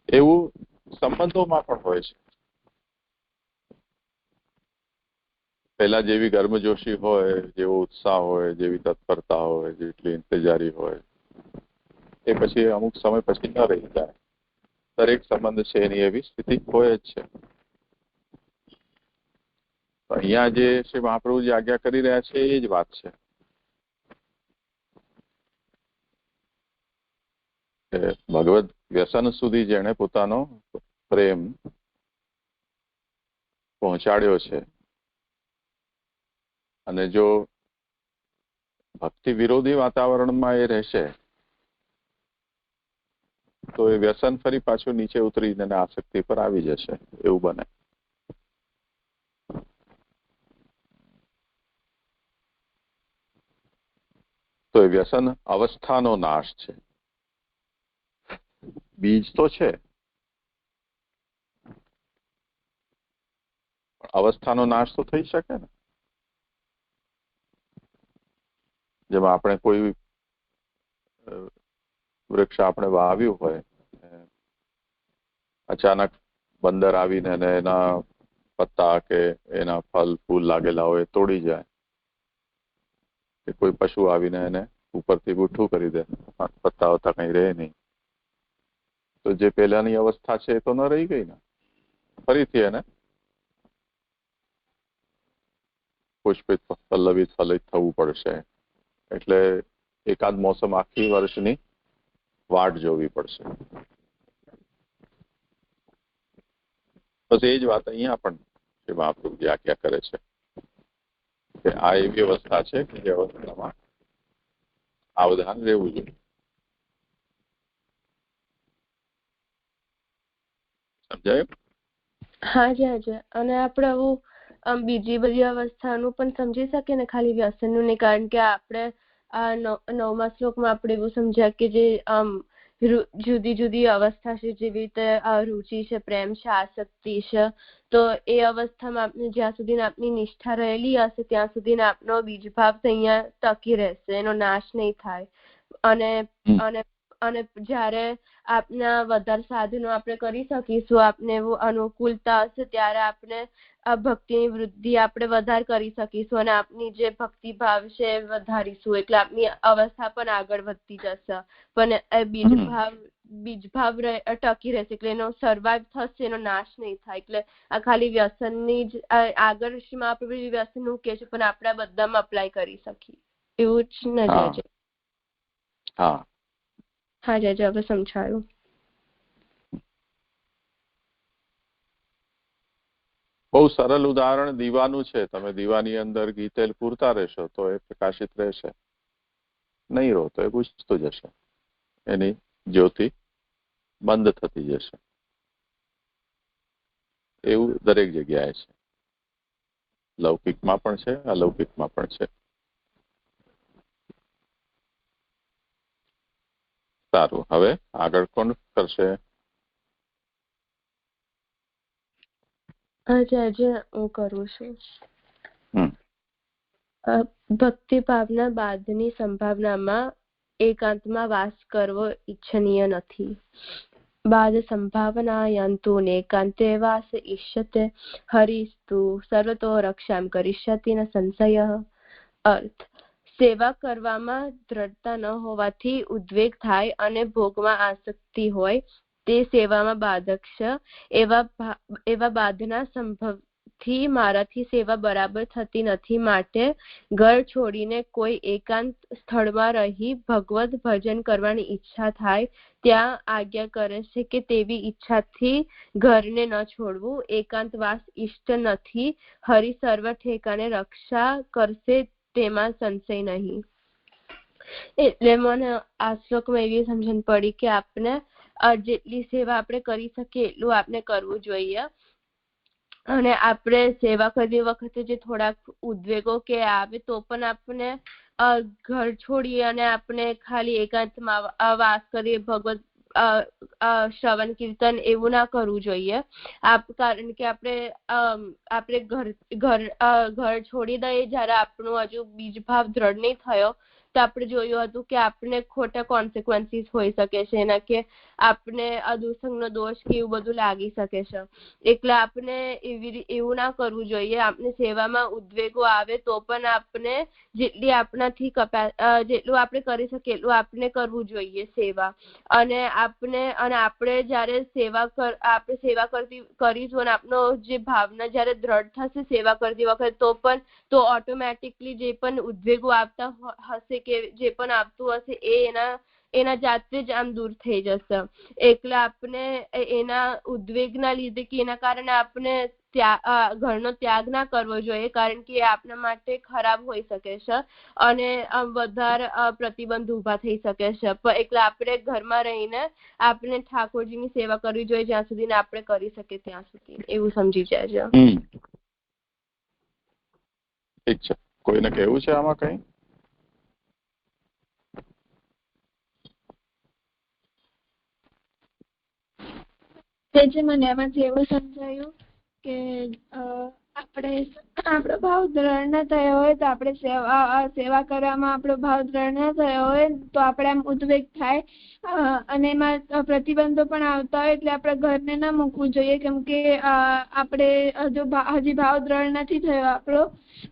એવું સંબંધોમાં પણ હોય છે. પહેલા જેવી ગર્મજોશી હોય, જેવો ઉત્સાહ હોય, જેવી તત્પરતા હોય, જેટલી ઇંતજારી હોય, એ પછી અમુક સમય પછી ન રહી જાય. દરેક સંબંધ છે એની એવી સ્થિતિ હોય જ છે. અહીંયા જે શ્રી મહાપ્રભુજી આજ્ઞા કરી રહ્યા છે એ જ વાત છે કે ભગવદ વ્યસન સુધી જેણે પોતાનો પ્રેમ પહોંચાડ્યો છે અને જો ભક્તિ વિરોધી વાતાવરણમાં એ રહેશે તો એ વ્યસન ફરી પાછું નીચે ઉતરીને આસક્તિ પર આવી જશે, એવું બને. તો એ વ્યસન અવસ્થાનો નાશ છે. બીજ તો છે પણ અવસ્થાનો નાશ તો થઈ શકે ને. જેમાં આપણે કોઈ વૃક્ષ આપણે વાવ્યું હોય, અચાનક બંદર આવીને એના પત્તા કે એના ફળ ફૂલ લાગેલા હોય તોડી જાય, કે કોઈ પશુ આવીને એને ઉપરથી ગુઠ્ઠું કરી દે, પત્તા હોતા કઈ રહે નહીં, તો જે પહેલાની અવસ્થા છે એ તો ન રહી ગઈ ને. ફરીથી એને પુષ્પિત પલ્લવિત ફલિત થવું પડશે. એટલે એકાદ મોસમ આખી વર્ષની વાટ જોવી પડશે. બસ એ જ વાત અહીંયા પણ શ્રી મહાપ્રભુજી આજ્ઞા કરે છે કે આ એવી અવસ્થા છે કે જે અવસ્થામાં સાવધાન રહેવું જોઈએ. સમજાયું? હાજી હાજી. અને આપણે આવું બીજી બધી અવસ્થાનું પણ સમજી શકીએ ને, ખાલી વ્યસનનું નહીં. કારણ કે આપણે આ 9મા શ્લોકમાં આપણે એવું સમજ્યા કે જે જુદી જુદી અવસ્થા છે, જેવી રીતે રુચિ છે, પ્રેમ છે, આસક્તિ છે, તો એ અવસ્થામાં આપણે જ્યાં સુધી આપની નિષ્ઠા રહેલી હશે ત્યાં સુધી આપનો બીજભાવ અહીંયા ટકી રહેશે, એનો નાશ નહીં થાય. અને જ્યારે આપના વધારે સાધનો આપણે કરી શકીશું, આપને એવું અનુકૂળતા હશે, ત્યારે આપણે આ ભક્તિની વૃદ્ધિ આપણે વધારે કરી શકીશું અને આપની જે ભક્તિ ભાવ છે એ વધારીશું. એટલે આપની અવસ્થા પણ આગળ વધતી જશે. પણ એ બીજભાવ ટકી રહેશે, એટલે એનો સર્વાઈવ થશે, એનો નાશ નહીં થાય. એટલે આ ખાલી વ્યસનની જ આગળ શ્રી મહાપ્રભુજી વ્યસનનું કહે છે, પણ આપણે બધામાં અપ્લાય કરી શકીએ એવું જ ન જાય. હા હા જય હવે સમજાયું. બહુ સરળ ઉદાહરણ દીવાનું છે. તમે દીવાની અંદર ઘી તેલ પૂરતા રહેશો તો એ પ્રકાશિત રહેશે, નહીં રહો તો એ બુઝતું જશે, એની જ્યોતિ બંધ થતી જશે. એવું દરેક જગ્યાએ છે, લૌકિકમાં પણ છે, અલૌકિકમાં પણ છે. સારું, હવે આગળ કોણ કરશે? આજે હું કરું છું. ભક્તિ ભાવના બાદની સંભાવનામાં એકાંતમાં વાસ કરવો ઈચ્છનીય નથી. બાદ સંભાવનાયંતુ એકાંતે વાસ ઈષ્યતે હરિસ્તુ સર્વતો રક્ષામ કરિષ્યતિ ન સંશય. અર્થ: સેવા કરવામાં દ્રઢતા ન હોવાથી ઉદ્વેગ થાય અને ભોગમાં આસક્તિ હોય તે સેવામાં બાધક છે. એવા બાધના સંભવથી મારાથી સેવા બરાબર થતી નથી. માટે ઘર છોડીને કોઈ એકાંત સ્થળમાં રહી ભગવદ ભજન કરવાની ઈચ્છા થાય ત્યાં આજ્ઞા કરે છે કે તેવી ઈચ્છાથી ઘરને ન છોડવું. એકાંતવાસ ઇષ્ટ નથી. હરિ સર્વ ઠેકાને રક્ષા કરશે તેમાં સંશય નહીં. એટલે મને આ શ્લોકમાં એવી સમજણ પડી કે આપણે જેટલી સેવા આપણે કરી શકીએ એટલું આપણે કરવું જોઈએ. અને આપણે સેવા કરતી વખતે જે થોડાક ઉદ્વેગો કે આવે તો પણ આપણે ઘર છોડીએ અને આપણે ખાલી એકાંતમાં વાસ કરીએ, ભગવત શ્રવણ કીર્તન એવું ના કરવું જોઈએ. કારણ કે આપણે ઘર છોડી દઈએ જ્યારે આપણું હજુ બીજભાવ દ્રઢ નહીં થયો તો તો આપણે જોયું હતું કે આપણે ખોટા કોન્સિક્વન્સીસ હોઈ શકે છે એના, કે આપણે દુસંગનો દોષ કે એવું બધું લાગી શકે છે. એટલે આપણે એવું ના કરવું જોઈએ. આપણે સેવામાં ઉદ્વેગો આવે તો પણ આપણે જેટલી આપણાથી જેટલું આપણે કરી શકીએ એટલું આપણે કરવું જોઈએ સેવા. અને આપણે જ્યારે સેવા કરીશું અને આપણો જે ભાવના જ્યારે દ્રઢ થશે સેવા કરતી વખત, તો ઓટોમેટિકલી જે પણ ઉદ્વેગો આવતા હશે કે જે પણ આવતું હશે એ એના જાતે જ આમ દૂર થઈ જશે. એટલે આપણે એના ઉદ્વેગના લીધે કે એના કારણે આપણે ઘરનો ત્યાગ ના કરવો જોઈએ, કારણ કે એ આપણા માટે ખરાબ હોઈ શકે છે અને વધારે પ્રતિબંધ ઊભા થઈ શકે છે. એટલે આપણે ઘરમાં રહીને આપણે ઠાકોરજીની સેવા કરવી જોઈએ જ્યાં સુધી આપણે કરી શકીએ ત્યાં સુધી, એવું સમજી જાય. ઠીક છે. કોઈને કહેવું છે આમાં કઈ? જે મને એમાંથી એવું સમજાયું કે આપણો ભાવ દ્રઢ ન થયો હોય તો આપણે સેવા કરવામાં આપણો ભાવ દ્રઢ ન થયો હોય તો આપણે આમ ઉદ્વેગ થાય અને એમાં પ્રતિબંધો પણ આવતા હોય, એટલે આપણે ઘરને ના મૂકવું જોઈએ, કેમ કે આપણે હજી ભાવ દ્રઢ નથી થયો આપણો.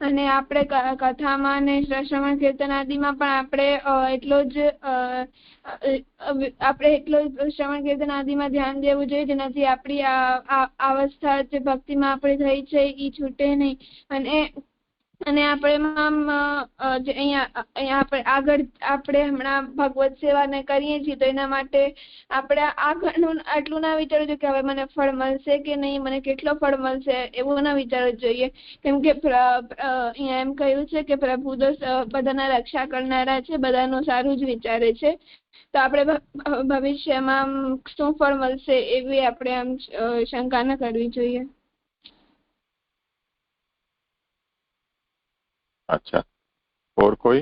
અને આપણે કથામાં અને શ્રવણ કીર્તન આદિમાં પણ આપણે એટલો જ શ્રવણ કીર્તન આદિમાં ધ્યાન દેવું જોઈએ જેનાથી આપણી અવસ્થા જે ભક્તિમાં આપણે થઈ છે એ છૂટે નહીં. અને આપણે અહીંયા આગળ આપણે હમણાં ભગવત સેવાને કરીએ છીએ તો એના માટે આપણે આગળનું આટલું ના વિચારવું જોઈએ કે હવે મને ફળ મળશે કે નહીં, મને કેટલો ફળ મળશે, એવું ના વિચારવું જોઈએ. કેમ કે અહીંયા એમ કહ્યું છે કે પ્રભુ તો બધાના રક્ષા કરનારા છે, બધાનું સારું જ વિચારે છે. તો આપણે ભવિષ્યમાં શું ફળ મળશે એવી આપણે આમ શંકા ન કરવી જોઈએ. अच्छा, और कोई?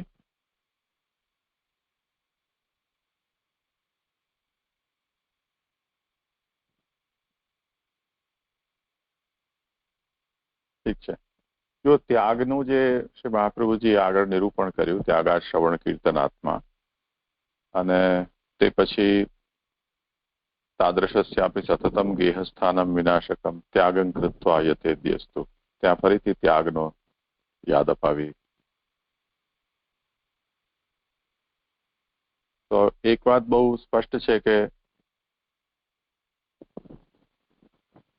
ઠીક છે. જો ત્યાગનું જે શ્રી મહાપ્રભુજી આગળ નિરૂપણ કર્યું, ત્યાગા શ્રવણ કીર્તનાત્મા, અને તે પછી તાદૃશસ્યાપી સતતમ ગેહસ્થાનમ વિનાશકમ ત્યાગં કૃત્વા યતેદ્યસ્તુ, ત્યાં ફરીથી ત્યાગનો યાદ અપાવી. તો એક વાત બહુ સ્પષ્ટ છે કે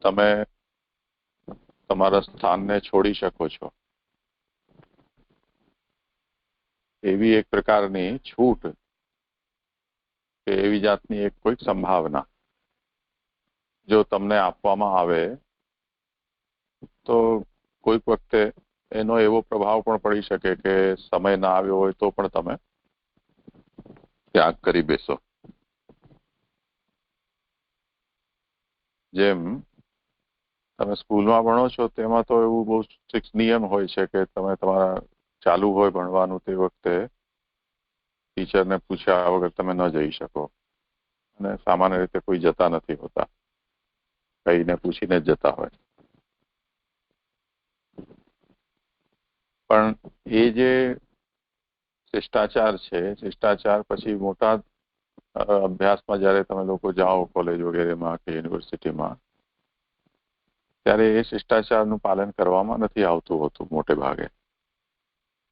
તમે તમારા સ્થાનને છોડી શકો છો, એવી એક પ્રકારની છૂટ કે એવી જાતની એક કોઈક સંભાવના જો તમને આપવામાં આવે તો કોઈક વખતે એનો એવો પ્રભાવ પણ પડી શકે કે સમય ના આવ્યો હોય તો પણ તમે ત્યાગ કરી બેસો. જેમ તમે સ્કૂલમાં ભણો છો તેમાં તો એવું બહુ સ્ટ્રિક્ટ નિયમ હોય છે કે તમે તમારા ચાલુ હોય ભણવાનું તે વખતે ટીચરને પૂછ્યા વગર તમે ન જઈ શકો, અને સામાન્ય રીતે કોઈ જતા નથી હોતા, કહીને પૂછીને જ જતા હોય. પણ એ જે શિષ્ટાચાર છે, શિષ્ટાચાર પછી મોટા અભ્યાસમાં જ્યારે તમે લોકો જાઓ કોલેજ વગેરેમાં કે યુનિવર્સિટીમાં, ત્યારે એ શિષ્ટાચારનું પાલન કરવામાં નથી આવતું હોતું મોટે ભાગે.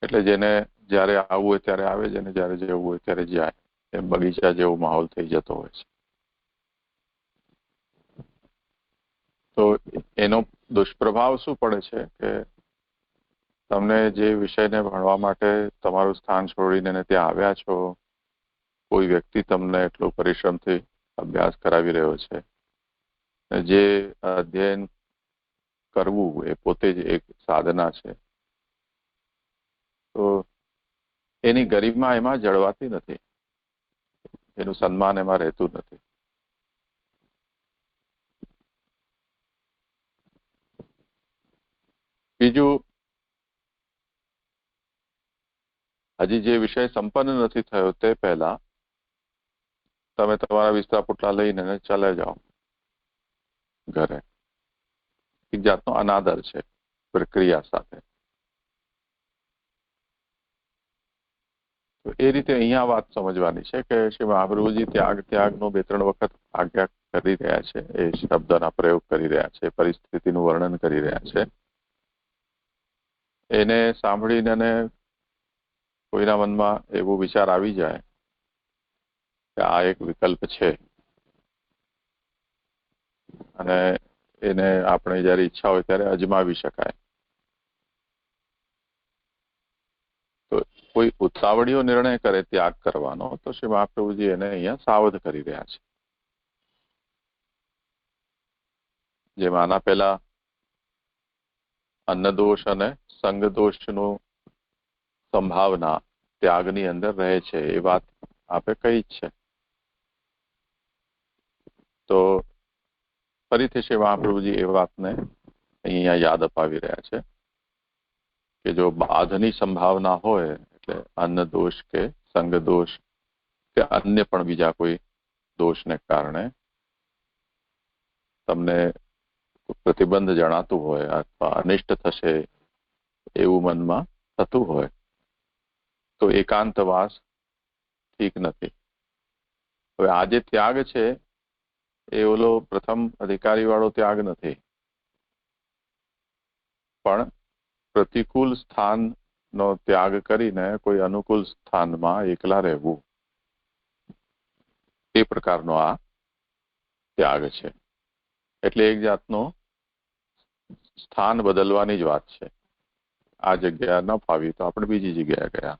એટલે જેને જ્યારે આવવું હોય ત્યારે આવે, જેને જ્યારે જવું હોય ત્યારે જાય, એમ બગીચા જેવો માહોલ થઈ જતો હોય છે. તો એનો દુષ્પ્રભાવ શું પડે છે કે તમને જે વિષયને ભણવા માટે તમારું સ્થાન છોડીને ત્યાં આવ્યા છો, કોઈ વ્યક્તિ તમને એટલો પરિશ્રમથી અભ્યાસ કરાવી રહ્યો છે, જે અધ્યયન કરવું એ પોતે જ એક સાધના છે, તો એની ગરિમા એમાં જળવાતી નથી, એનું સન્માન એમાં રહેતું નથી. બીજું, હજી જે વિષય સંપન્ન નથી થયો તે પહેલા તમે તમારા વિસ્તરા પોટલા લઈને ચાલે જાઓ ઘરે. એક જાતનો અનાદર છે પ્રક્રિયા સાથે. તો એ રીતે અહીંયા વાત સમજવાની છે કે શ્રી મહાપ્રભુજી ત્યાગનો 2-3 વખત આજ્ઞા કરી રહ્યા છે, એ શબ્દના પ્રયોગ કરી રહ્યા છે, પરિસ્થિતિનું વર્ણન કરી રહ્યા છે. એને સાંભળીને કોઈના મનમાં એવો વિચાર આવી જાય કે આ એક વિકલ્પ છે અને એને આપણે જયારે ઈચ્છા હોય ત્યારે અજમાવી શકાય. તો કોઈ ઉતાવળીયો નિર્ણય કરે ત્યાગ કરવાનો તો શ્રી મહાપ્રભુજી એને અહીંયા સાવધ કરી રહ્યા છે. જેમ આના પહેલા અન્નદોષ અને સંગદોષનું સંભાવના ત્યાગની અંદર રહે છે એ વાત આપે કહી જ છે. તો ફરીથી શ્રી મહાપ્રભુજી એ વાતને અહીંયા યાદ અપાવી રહ્યા છે કે જો બાધની સંભાવના હોય એટલે અન્ન દોષ કે સંગ દોષ કે અન્ય પણ બીજા કોઈ દોષને કારણે તમને પ્રતિબંધ જણાતું હોય અથવા અનિષ્ટ થશે એવું મનમાં થતું હોય તો એકાંતવાસ ઠીક નથી. હવે આ જે ત્યાગ છે એ ઓલો પ્રથમ અધિકારી વાળો ત્યાગ નથી, પણ પ્રતિકૂળ સ્થાનનો ત્યાગ કરીને કોઈ અનુકૂળ સ્થાનમાં એકલા રહેવું, એ પ્રકારનો આ ત્યાગ છે. એટલે એક જાતનો સ્થાન બદલવાની જ વાત છે. આ જગ્યા ન ફાવી તો આપણે બીજી જગ્યાએ ગયા,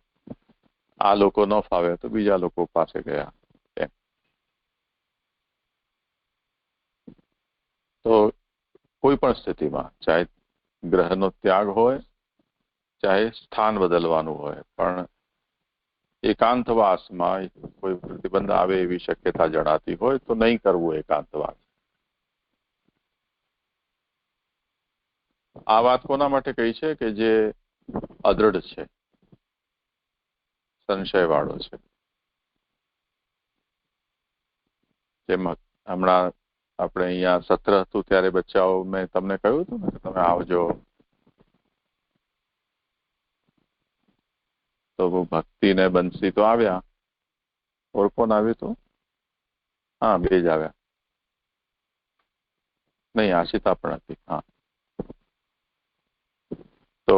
આ લોકો ન ફાવે તો બીજા લોકો પાસે ગયા. તો કોઈ પણ સ્થિતિમાં ચાહે ગ્રહનો ત્યાગ હોય ચાહે સ્થાન બદલવાનું હોય, પણ એકાંતવાસમાં કોઈ પ્રતિબંધ આવે એવી શક્યતા જણાતી હોય તો નહીં કરવું એકાંતવાસ. આ વાત કોના માટે કહી છે કે જે અદૃઢ છે, સંશય વાળો છે. જેમ હમણાં આપણે અહીંયા સત્ર હતું ત્યારે બચ્ચાઓ મેં તમને કહ્યું હતું ને કે તમે આવજો, તો ભક્તિ ને બંસી તો આવ્યા. ઓર કોણ આવ્યું હતું? હા, 2 જ આવ્યા. નહીં, આશિતા પણ હતી. હા, તો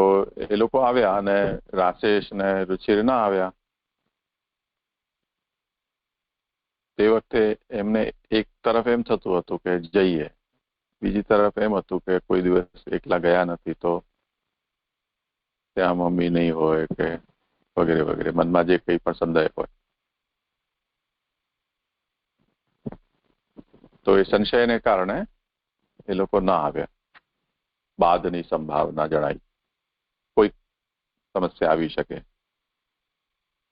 એ લોકો આવ્યા અને રાશેષ ને રુચિર ના આવ્યા. તે વખતે એમને એક તરફ એમ થતું હતું કે જઈએ, બીજી તરફ એમ હતું કે કોઈ દિવસ એકલા ગયા નથી તો ત્યાં મમ્મી નહીં હોય કે વગેરે વગેરે, મનમાં જે કંઈ પણ સંદેહ હોય. તો એ સંશયને કારણે એ લોકો ના આવ્યા. બાદની સંભાવના જણાઈ, કોઈ સમસ્યા આવી શકે,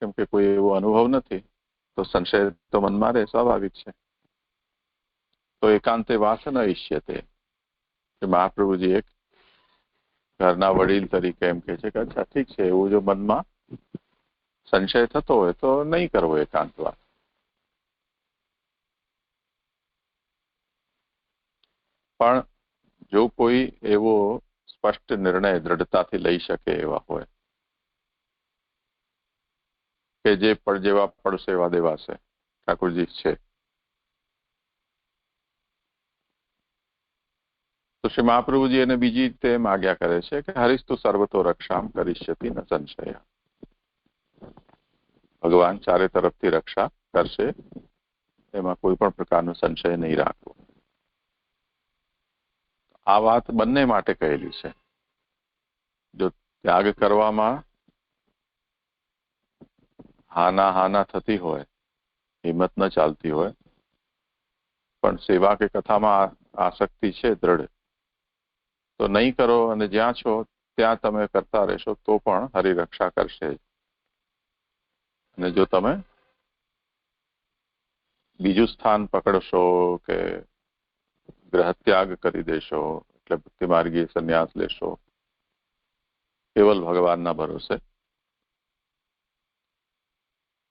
કેમ કે કોઈ એવો અનુભવ નથી તો સંશય તો મનમાં રહે, સ્વાભાવિક છે. તો એકાંતે વાસ ન ઈષ્યતે. મહાપ્રભુજી એક ઘરના વડીલ તરીકે એમ કે છે કે અચ્છા ઠીક છે, એવું જો મનમાં સંશય થતો હોય તો નહીં કરવો એકાંતવાસ. પણ જો કોઈ એવો સ્પષ્ટ નિર્ણય દ્રઢતાથી લઈ શકે એવા હોય કે જે જેવા પડશે એવા દેવાશે, ઠાકોરજી છે, તો શ્રી મહાપ્રભુજી એને બીજી રીતે એમ આજ્ઞા કરે છે કે હરિસ્તુ સર્વતો રક્ષામ કરિષ્યતિ ન સંશય. ભગવાન ચારે તરફથી રક્ષા કરશે, એમાં કોઈ પણ પ્રકારનો સંશય નહીં રાખવો. આ વાત બંને માટે કહેલી છે. જો ત્યાગ કરવામાં હાના થતી હોય, હિંમત ન ચાલતી હોય, પણ સેવા કે કથામાં આસક્તિ છે દ્રઢ, તો નહીં કરો અને જ્યાં છો ત્યાં તમે કરતા રહેશો તો પણ હરિરક્ષા કરશે. અને જો તમે બીજું સ્થાન પકડશો કે ગ્રહ ત્યાગ કરી દેશો, એટલે ભક્તિ માર્ગીય સંન્યાસ લેશો કેવલ ભગવાનના ભરોસે,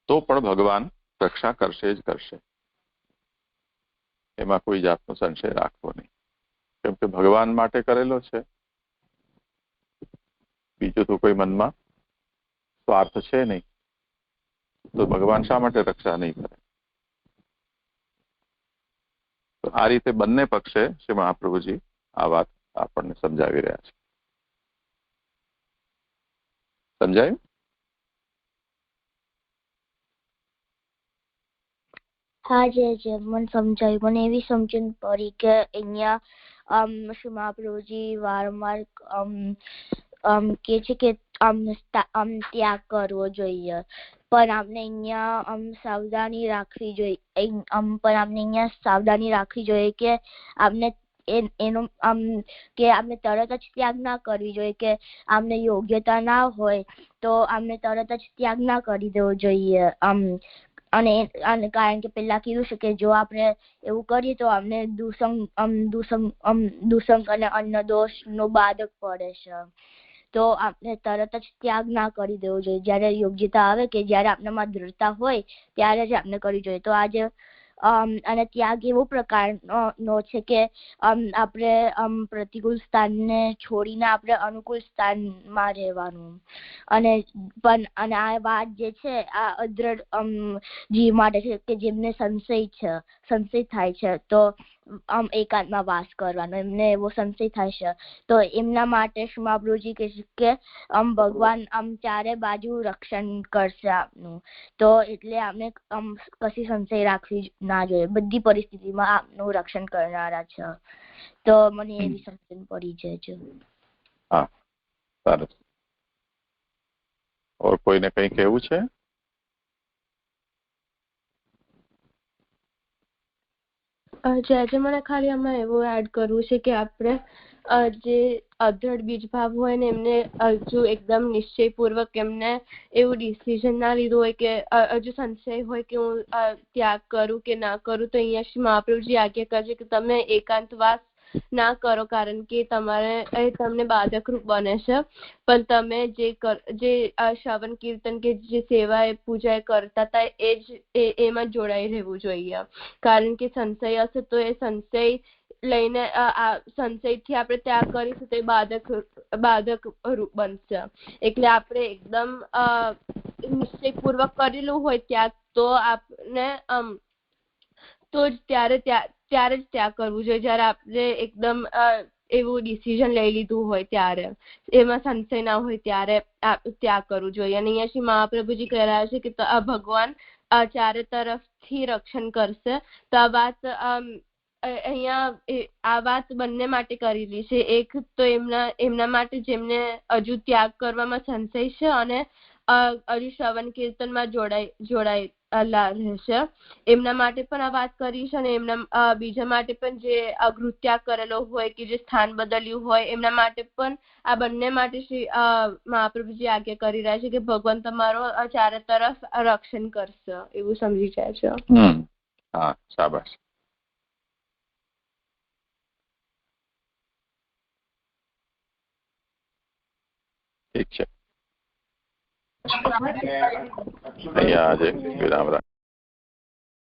તો પણ ભગવાન રક્ષા કરશે જ કરશે. એમાં કોઈ જાતનો સંશય રાખવો નહીં, કેમ કે ભગવાન માટે કરેલો છે. બીજું તો કોઈ મનમાં સ્વાર્થ છે નહીં. તો ભગવાન શા માટે રક્ષા નહીં કરે? તો આ રીતે બંને પક્ષે શ્રી મહાપ્રભુજી આ વાત આપણને સમજાવી રહ્યા છે. સમજાયું? હા જી મને સમજાયું. મને એવી સમજણ પડી કે અહીંયા શ્રી મહાપ્રભુજી વારંવાર કે છે કે ત્યાગ કરવો જોઈએ, પણ આપણે અહીંયા સાવધાની રાખવી જોઈએ. પણ આપણે અહીંયા સાવધાની રાખવી જોઈએ કે આપણે એનો કે આપણે તરત જ ત્યાગ ના કરવી જોઈએ, કે આપણે યોગ્યતા ના હોય તો આપણે તરત જ ત્યાગ ના કરી દેવો જોઈએ. અને કારણ કે પેલા કીધું છે કે જો આપણે એવું કરીએ તો અમને દુસંગ અને અન્ય દોષ નો બાધક પડે છે. તો આપણે તરત જ ત્યાગ ના કરી દેવો જોઈએ. જયારે યોગ્યતા આવે કે જયારે આપણામાં દૃઢતા હોય ત્યારે જ આપણે કરવી જોઈએ. તો આજે અને ત્યાગ એવો પ્રકારનો છે કે આપણે પ્રતિકૂળ સ્થાનને છોડીને આપણે અનુકૂળ સ્થાનમાં રહેવાનું. અને આ વાત જે છે આ અદ્રઢ જીવ માટે છે કે જેમને સંશય થાય છે, તો એકાંતમાં વાસ કરવાનો એમને એવો સંશય થાય છે. તો એમના માટે શ્રી મહાપ્રભુજી કહે છે કે ભગવાન ચારે બાજુ રક્ષણ કરશે આપનું. તો એટલે આપણે કશી સંશય રાખવી ના જોઈએ. બધી પરિસ્થિતિમાં આપનું રક્ષણ કરનારા છે. તો મને એવી સમજણ પડી છે. હા, સરસ. ઓર કોઈને કંઈ કહેવું છે? આજે મને ખાલી આમાં એવું એડ કરવું છે કે આપણે જે અદ્રઢ બીજ ભાવ હોય ને એમને હજુ એકદમ નિશ્ચયપૂર્વક એમને એવું ડિસિઝન ના લીધું હોય કે હજુ સંશય હોય કે હું ત્યાગ કરું કે ના કરું, તો અહીંયા શ્રી મહાપ્રભુજી આજ્ઞા કરશે કે તમે એકાંતવાસ ના કરો, કારણ કે તમારે તમને બાધકરૂપ બને છે. પણ તમે જે શ્રવણ કીર્તન કે જે સેવા પૂજા કરતા હતા એમાં જોડાઈ રહેવું જોઈએ. કારણ કે સંશય હશે તો એ સંશય લઈને સંશયથી આપણે ત્યાગ કરીશું તો એ બાધક રૂપ બનશે. એટલે આપણે એકદમ નિશ્ચયપૂર્વક કરેલું હોય ત્યાગ તો આપણે તો જ ત્યારે જ ત્યાગ કરવું જોઈએ, જ્યારે આપણે એકદમ એવું ડિસિઝન લઈ લીધું હોય ત્યારે, એમાં સંશય ના હોય ત્યારે ત્યાગ કરવું જોઈએ. અને અહીંયા શ્રી મહાપ્રભુજી કહી રહ્યા છે કે ભગવાન ચારે તરફથી રક્ષણ કરશે. તો આ વાત અહીંયા આ વાત બંને માટે કરેલી છે. એક તો એમના માટે જેમને હજુ ત્યાગ કરવામાં સંશય છે અને હજુ શ્રવણ કીર્તનમાં જોડાયેલા રહેશે, એમના માટે પણ આ વાત કરી છે. અને એમના બીજા માટે પણ જે અગૃત્યાગ કરેલો હોય કે જે સ્થાન બદલ્યું હોય એમના માટે પણ, આ બંને માટે શ્રી મહાપ્રભુજી આજ્ઞા કરી રહ્યા છે કે ભગવાન તમારો ચારે તરફ રક્ષણ કરશે, એવું સમજી જાય છે. હા, શાબાશ. ઠીક છે. અહીંયા આજે વિરામ રાખ.